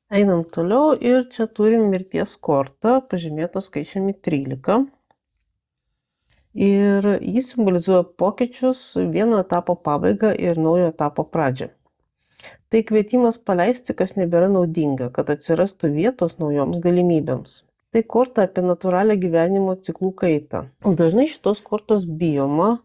Einam toliau ir čia turim mirties kortą, pažymėtą skaičiumi 13. Ir jis simbolizuoja pokyčius, vieno etapo pabaigą ir naujo etapo pradžią. Tai kvietimas paleisti, kas nebėra naudinga, kad atsirastų vietos naujoms galimybėms. Tai korta apie natūralią gyvenimo ciklų kaitą. Dažnai šitos kortos bijoma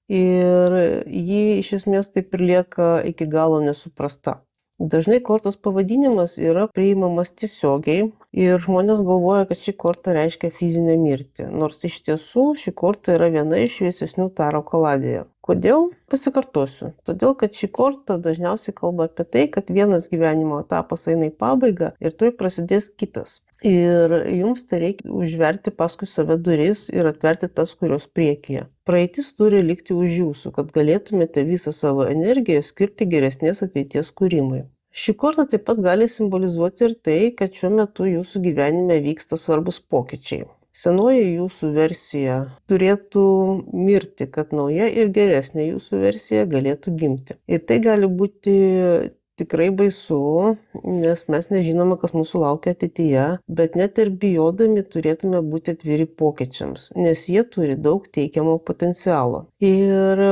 ir ji iš esmės taip ir lieka iki galo nesuprasta. Dažnai kortos pavadinimas yra priimamas tiesiogiai ir žmonės galvoja, kad ši korta reiškia fizinę mirtį, nors iš tiesų ši korta yra viena iš šviesesnių taro kaladėje. Kodėl? Pasikartosiu. Todėl, kad ši korta dažniausiai kalba apie tai, kad vienas gyvenimo etapas eina į pabaigą ir tuoj prasidės kitas. Ir jums tai reikia užverti paskui save duris ir atverti tas, kurios priekyje. Praeitis turi likti už jūsų, kad galėtumėte visą savo energiją skirti geresnės ateities kūrimui. Ši korta taip pat gali simbolizuoti ir tai, kad šiuo metu jūsų gyvenime vyksta svarbus pokyčiai. Senoji jūsų versija turėtų mirti, kad nauja ir geresnė jūsų versija galėtų gimti. Ir tai gali būti tikrai baisu, nes mes nežinome, kas mūsų laukia ateityje, bet net ir bijodami turėtume būti atviri pokyčiams, nes jie turi daug teikiamo potencialo. Ir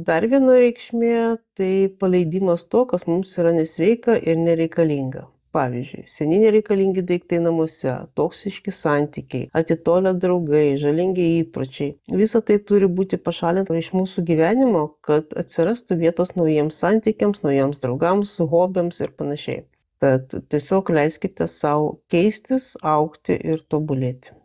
dar viena reikšmė - tai paleidimas to, kas mums yra nesveika ir nereikalinga. Pavyzdžiui, seni nereikalingi daiktai namuose, toksiški santykiai, atitolę draugai, žalingi įpročiai. Visa tai turi būti pašalinta iš mūsų gyvenimo, kad atsirastų vietos naujiems santykiams, naujiems draugams, hobiams ir panašiai. Tad tiesiog leiskite savo keistis, augti ir tobulėti.